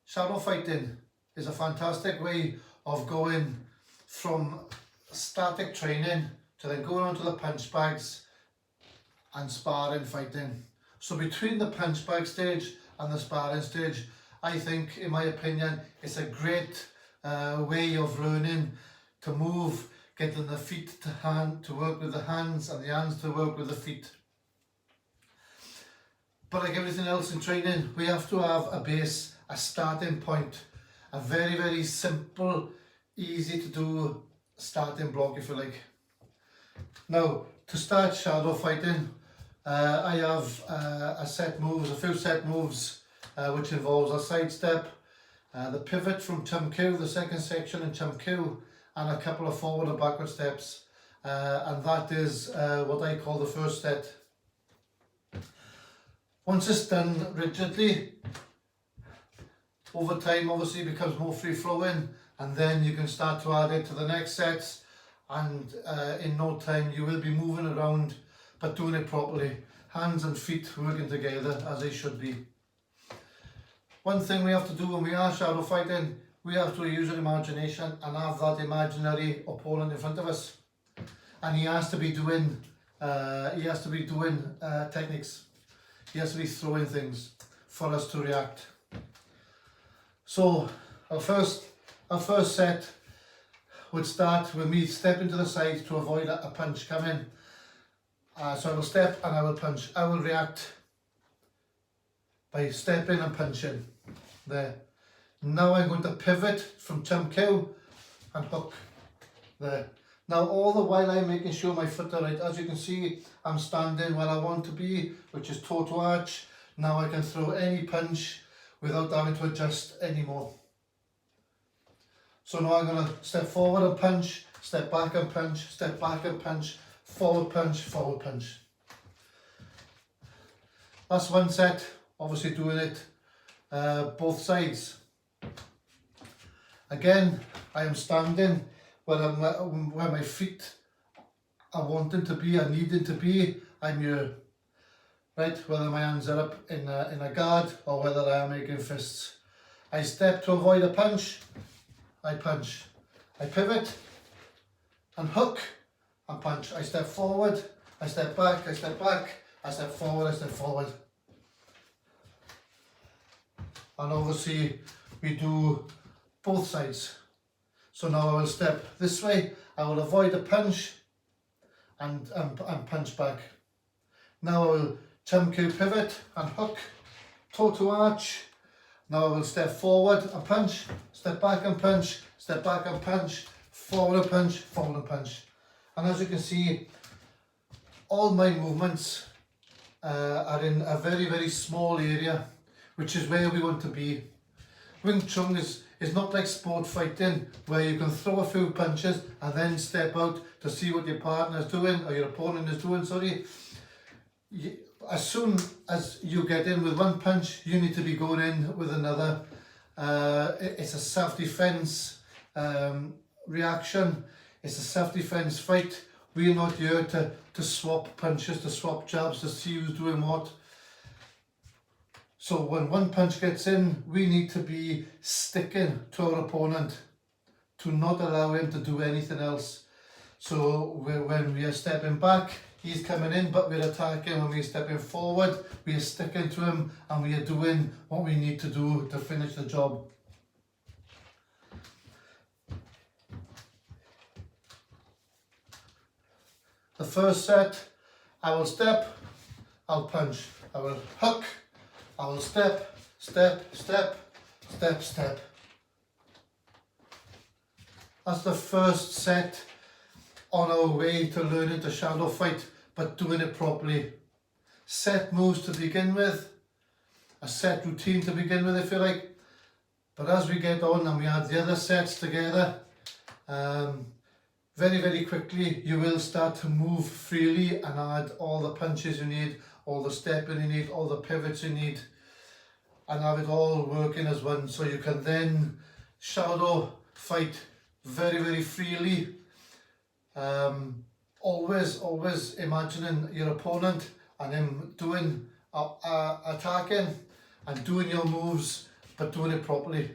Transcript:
Shadow fighting is a fantastic way of going from static training to then going on to the punch bags and sparring fighting. So between the punch bag stage and the sparring stage, I think, in my opinion, it's a great way of learning to move, getting the feet to work with the hands and the hands to work with the feet. But like everything else in training, we have to have a base, a starting point, a very, very simple, easy to do starting block, if you like. Now, to start shadow fighting, I have a few set moves, which involves a sidestep, the pivot from Chun, the second section in Chun, and a couple of forward and backward steps, and that is what I call the first set. Once it's done rigidly, over time obviously it becomes more free flowing, and then you can start to add it to the next sets, and in no time you will be moving around but doing it properly. Hands and feet working together as they should be. One thing we have to do when we are shadow fighting, we have to use our imagination and have that imaginary opponent in front of us, and he has to be doing techniques. He has to be throwing things for us to react. So our first set would start with me stepping to the side to avoid a punch coming. So I will step and I will punch. I will react by stepping and punching. There. Now I'm going to pivot from Chun and hook. There. Now all the while I'm making sure my foot are right. As you can see, I'm standing where I want to be, which is toe to arch. Now I can throw any punch without having to adjust anymore. So now I'm going to step forward and punch, step back and punch, step back and punch, forward punch, forward punch. That's one set, obviously doing it both sides. Again, I am standing where my feet are wanting to be, are needing to be. I'm here, right? Whether my hands are up in a guard or whether I am making fists. I step to avoid a punch, I punch. I pivot and hook and punch. I step forward, I step back, I step back, I step forward, I step forward. And obviously we do both sides. So now I will step this way, I will avoid a punch and punch back. Now I will Chun pivot and hook, toe to arch. Now I will step forward and punch, step back and punch, step back and punch, forward and punch, forward and punch. And as you can see, all my movements are in a very, very small area, which is where we want to be. Wing Chun is not like sport fighting, where you can throw a few punches and then step out to see what your partner is doing, or your opponent is doing, sorry. As soon as you get in with one punch, you need to be going in with another. It's a self-defense reaction. It's a self-defense fight. We're not here to swap punches, to swap jabs, to see who's doing what. So when one punch gets in, we need to be sticking to our opponent, to not allow him to do anything else. So when we are stepping back, he's coming in, but we're attacking. When we're stepping forward, we are sticking to him and we are doing what we need to do to finish the job. The first set, I will step, I'll punch. I will hook, I will step, step, step, step, step. That's the first set on our way to learning to shadow fight, but doing it properly. Set moves to begin with, a set routine to begin with, if you like. But as we get on and we add the other sets together, very, very quickly you will start to move freely and add all the punches you need, all the stepping you need, all the pivots you need, and have it all working as one. So you can then shadow fight very, very freely. Always imagining your opponent and him doing attacking and doing your moves but doing it properly.